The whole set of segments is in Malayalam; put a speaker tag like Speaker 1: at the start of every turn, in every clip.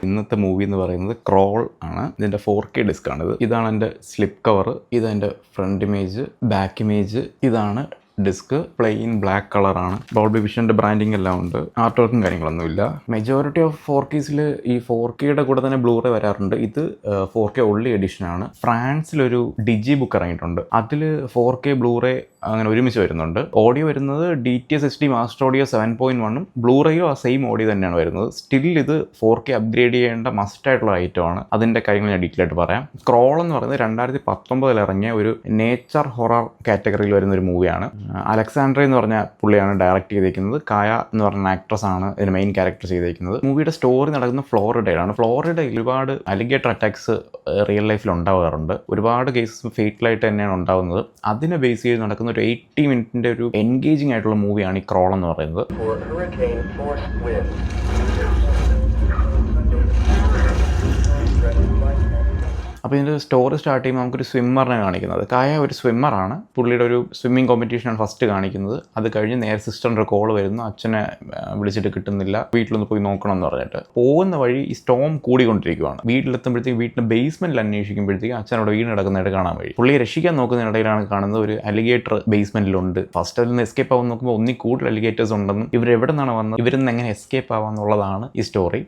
Speaker 1: ഇന്നത്തെ മൂവി എന്ന് പറയുന്നത് ക്രോൾ ആണ്. ഇതിൻ്റെ 4K ഡിസ്ക് ആണിത്. ഇതാണ് എൻ്റെ സ്ലിപ്പ് കവർ, ഇതെൻ്റെ ഫ്രണ്ട് ഇമേജ്, ബാക്ക് ഇമേജ്. ഇതാണ് ഡിസ്ക്. പ്ലെയിൻ ബ്ലാക്ക് കളറാണ്. ഡോൾബി വിഷൻ്റെ ബ്രാൻഡിങ് എല്ലാം ഉണ്ട്. ആർട്ട് വർക്കും കാര്യങ്ങളൊന്നുമില്ല. മെജോറിറ്റി ഓഫ് 4Ks ഈ 4Kയുടെ കൂടെ തന്നെ ബ്ലൂറേ വരാറുണ്ട്. ഇത് 4K ഒള്ളി എഡിഷൻ ആണ്. ഫ്രാൻസിലൊരു ഡിജി ബുക്ക് ഇറങ്ങിയിട്ടുണ്ട്. അതിൽ 4K ബ്ലൂറേ അങ്ങനെ ഒരുമിച്ച് വരുന്നുണ്ട്. ഓഡിയോ വരുന്നത് DTS HD മാസ്റ്റർ ഓഡിയോ 7.1ഉം ബ്ലൂറേയും ആ സെയിം ഓഡിയോ തന്നെയാണ് വരുന്നത്. സ്റ്റിൽ ഇത് 4K അപ്ഗ്രേഡ് ചെയ്യേണ്ട മസ്റ്റ് ആയിട്ടുള്ള ഐറ്റമാണ്. അതിൻ്റെ കാര്യങ്ങൾ ഞാൻ ഡീറ്റെയിൽ ആയിട്ട് പറയാം. ക്രോൾ എന്ന് പറയുന്നത് 2019 ഇറങ്ങിയ ഒരു നേച്ചർ ഹൊറർ കാറ്റഗറിയിൽ വരുന്ന ഒരു മൂവിയാണ്. അലക്സാണ്ടർ എന്ന് പറഞ്ഞ പുള്ളിയാണ് ഡയറക്റ്റ് ചെയ്തേക്കുന്നത്. കായ എന്ന് പറഞ്ഞ ആക്ട്രസ് ആണ് ഇതിന് മെയിൻ ക്യാരക്ടർ ചെയ്തേക്കുന്നത്. മൂവിയുടെ സ്റ്റോറി നടക്കുന്നത് ഫ്ലോറിഡയിലാണ്. ഫ്ലോറിഡയിൽ ഒരുപാട് അലിഗേറ്റർ അറ്റാക്സ് റിയൽ ലൈഫിൽ ഉണ്ടാവാറുണ്ട്. ഒരുപാട് കേസസ് ഫേറ്റലായിട്ട് തന്നെയാണ് ഉണ്ടാകുന്നത്. അതിനെ ബേസ് ചെയ്ത് നടക്കുന്ന ഒരു 80 മിനിറ്റിൻ്റെ ഒരു എൻഗേജിങ് ആയിട്ടുള്ള മൂവിയാണ് ഈ ക്രോൾ എന്ന് പറയുന്നത്. അപ്പോൾ ഇതിൻ്റെ സ്റ്റോറി സ്റ്റാർട്ട് ചെയ്യുമ്പോൾ നമുക്കൊരു സ്വിമ്മറിനെ കാണിക്കുന്നത്. കായ ഒരു സ്വിമ്മറാണ്. പുള്ളിയുടെ ഒരു സ്വിമ്മിങ് കോമ്പറ്റീഷനാണ് ഫസ്റ്റ് കാണിക്കുന്നത്. അത് കഴിഞ്ഞ് നേരെ സിസ്റ്ററിൻ്റെ കോൾ വരുന്നു. അച്ഛനെ വിളിച്ചിട്ട് കിട്ടുന്നില്ല, വീട്ടിലൊന്ന് പോയി നോക്കണം എന്ന് പറഞ്ഞിട്ട് പോകുന്ന വഴി ഈ സ്റ്റോം കൂടിക്കൊണ്ടിരിക്കുകയാണ്. വീട്ടിലെത്തുമ്പോഴത്തേക്ക് വീട്ടിൻ്റെ ബേസ്മെൻറ്റിൽ അന്വേഷിക്കുമ്പോഴത്തേക്ക് അച്ഛനോട് വീട് കിടക്കുന്നതായിട്ട് കാണാൻ വഴി. പുള്ളിയെ രക്ഷിക്കാൻ നോക്കുന്നതിനിടയിലാണ് കാണുന്നത് ഒരു അലിഗേറ്റർ ബേസ്മെൻറ്റിലുണ്ട്. ഫസ്റ്റ് അതിൽ നിന്ന് എസ്കേപ്പ് ആവാൻ നോക്കുമ്പോൾ ഒന്നിൽ കൂടുതൽ അലിഗേറ്റേഴ്സ് ഉണ്ടെന്നും ഇവരെവിടെ നിന്നാണ് വന്നത്, ഇവരിൽ നിന്ന് എങ്ങനെ എസ്കേപ്പ് ആവാന്നുള്ളതാണ് ഈ സ്റ്റോറി.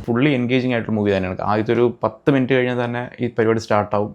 Speaker 1: ഫുള്ളി എൻഗേജിങ് ആയിട്ടുള്ള മൂവി തന്നെയാണ്. ആദ്യത്തെ ഒരു 10 മിനിറ്റ് കഴിഞ്ഞാൽ തന്നെ ഈ പരിപാടി സ്റ്റാർട്ടാവും.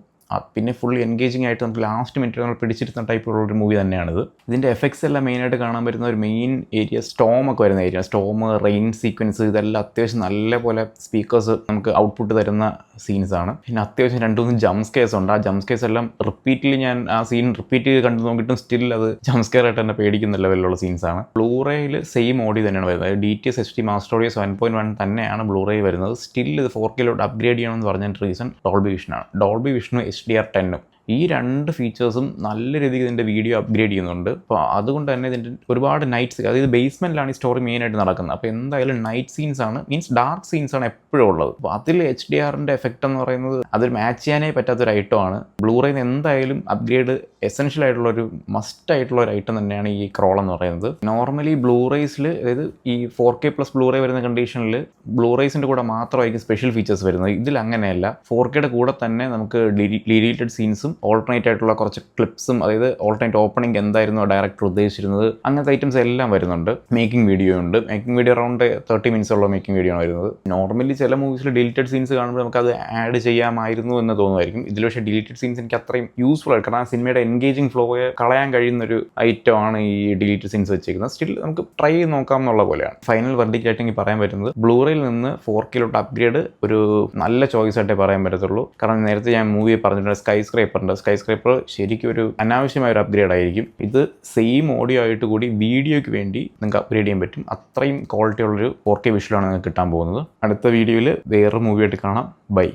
Speaker 1: പിന്നെ ഫുള്ളി എൻഗേജിങ് ആയിട്ട് നമുക്ക് ലാസ്റ്റ് മിനിറ്റ് നമ്മൾ പിടിച്ചിരുന്ന ടൈപ്പുള്ളൊരു മൂവി തന്നെയാണിത്. ഇതിൻ്റെ എഫക്ട്സ് എല്ലാം മെയിനായിട്ട് കാണാൻ പറ്റുന്ന ഒരു മെയിൻ ഏരിയ സ്റ്റോമൊക്കെ വരുന്ന ഏരിയ. സ്റ്റോം, റെയിൻ സീക്വൻസ്, ഇതെല്ലാം അത്യാവശ്യം നല്ലപോലെ സ്പീക്കേഴ്സ് നമുക്ക് ഔട്ട്പുട്ട് തരുന്ന സീൻസാണ്. പിന്നെ അത്യാവശ്യം 2-3 ജംസ്കെയർസ് ഉണ്ട്. ആ ജംസ്കെയർസ് എല്ലാം റിപ്പീറ്റിൽ ഞാൻ ആ സീൻ റിപ്പീറ്റ് ചെയ്ത് കണ്ടു നോക്കിയിട്ടും സ്റ്റിൽ അത് ജംസ്കെയർ ആയിട്ട് തന്നെ പേടിക്കുന്ന ലെവലിലുള്ള സീൻസാണ്. ബ്ലൂറേയിൽ സെയിം ഓഡിയോ തന്നെയാണ് വരുന്നത്. DTS HD മാസ്റ്റർ ഓഡിയോ 7.1 തന്നെയാണ് ബ്ലൂറേ വരുന്നത്. സ്റ്റിൽ ഇത് 4Kയിലോട്ട് അപ്ഗ്രേഡ് ചെയ്യണമെന്ന് പറഞ്ഞതിൻ്റെ റീസൺ ഡോൾബി വിഷനാണ്. ഡോൾബി വിഷനും HDR10ഉം ഈ 2 ഫീച്ചേഴ്സും നല്ല രീതിയിൽ ഇതിൻ്റെ വീഡിയോ അപ്ഗ്രേഡ് ചെയ്യുന്നുണ്ട്. അപ്പോൾ അതുകൊണ്ട് തന്നെ ഇതിൻ്റെ ഒരുപാട് നൈറ്റ്, അതായത് ബേസ്മെൻറ്റിലാണ് ഈ സ്റ്റോറി മെയിനായിട്ട് നടക്കുന്നത്. അപ്പോൾ എന്തായാലും നൈറ്റ് സീൻസ് ആണ്, മീൻസ് ഡാർക്ക് സീൻസ് ആണ് എപ്പോഴും ഉള്ളത്. അപ്പോൾ അതിൽ HDRൻ്റെ എഫക്റ്റ് എന്ന് പറയുന്നത് അതൊരു മാച്ച് ചെയ്യാനേ പറ്റാത്തൊരു ഐറ്റമാണ്. ബ്ലൂറേയിൽ എന്തായാലും അപ്ഗ്രേഡ് എസെൻഷ്യൽ ആയിട്ടുള്ളൊരു മസ്റ്റ് ആയിട്ടുള്ള ഒരു ഐറ്റം തന്നെയാണ് ഈ ക്രോൾ എന്ന് പറയുന്നത്. നോർമലി ബ്ലൂറേസിൽ, അതായത് ഈ 4K പ്ലസ് ബ്ലൂറേ വരുന്ന കണ്ടീഷനിൽ ബ്ലൂറേസിൻ്റെ കൂടെ മാത്രമായിരിക്കും സ്പെഷ്യൽ ഫീച്ചേഴ്സ് വരുന്നത്. ഇതിൽ അങ്ങനെയല്ല. 4Kയുടെ കൂടെ തന്നെ നമുക്ക് ഡിലീറ്റഡ് സീൻസും ഓൾട്ടർനേറ്റ് ആയിട്ടുള്ള കുറച്ച് ക്ലിപ്സും, അതായത് ഓൾട്ടർനേറ്റ് ഓപ്പണിംഗ് എന്തായിരുന്നു ഡയറക്ടർ ഉദ്ദേശിച്ചിരുന്നത്, അങ്ങനത്തെ ഐറ്റംസ് എല്ലാം വരുന്നുണ്ട്. മേക്കിംഗ് വീഡിയോ ഉണ്ട്. മേക്കിംഗ് വീഡിയോ അറൗണ്ട് 30 മിനിറ്റ്സ് ഉള്ള മേക്കിംഗ് വീഡിയോ ആണ് വരുന്നത്. നോർമലി ചില മൂവീസിൽ ഡിലീറ്റഡ് സീൻസ് കാണുമ്പോൾ നമുക്കത് ആഡ് ചെയ്യാമായിരുന്നു എന്ന് തോന്നുമായിരിക്കും. ഇതിൽ പക്ഷേ ഡിലീറ്റഡ് സീൻസ് എനിക്ക് അത്രയും യൂസ്ഫുൾ ആയിട്ട്, കാരണം ആ സിനിമയുടെ എൻഗേജിങ് ഫ്ലോയെ കളയാൻ കഴിയുന്നൊരു ഐറ്റമാണ് ഈ ഡിലീറ്റഡ് സീൻസ് വെച്ചിരിക്കുന്നത്. സ്റ്റിൽ നമുക്ക് ട്രൈ ചെയ്ത് നോക്കാം എന്നുള്ള പോലെയാണ്. ഫൈനൽ വെർഡിക്റ്റ് ആയിട്ട് എനിക്ക് പറയാൻ പറ്റുന്നത് ബ്ലൂറേയിൽ നിന്ന് 4Kയിലോട്ട് അപ്ഗ്രേഡ് ഒരു നല്ല ചോയ്സ് ആയിട്ടേ പറയാൻ പറ്റത്തുള്ളൂ. കാരണം നേരത്തെ ഞാൻ മൂവി പറഞ്ഞിട്ടുണ്ട്, സ്കൈ സ്ക്രൈപ്പർ ശരിക്കും ഒരു അനാവശ്യമായ ഒരു അപ്ഗ്രേഡ് ആയിരിക്കും. ഇത് സെയിം ഓഡിയോ ആയിട്ട് കൂടി വീഡിയോയ്ക്ക് വേണ്ടി നിങ്ങൾക്ക് അപ്ഗ്രേഡ് ചെയ്യാൻ പറ്റും. അത്രയും ക്വാളിറ്റി ഉള്ളൊരു 4K വിഷ്വലാണ് നിങ്ങൾക്ക് കിട്ടാൻ പോകുന്നത്. അടുത്ത വീഡിയോയിൽ വേറൊരു മൂവിയായിട്ട് കാണാം. ബൈ.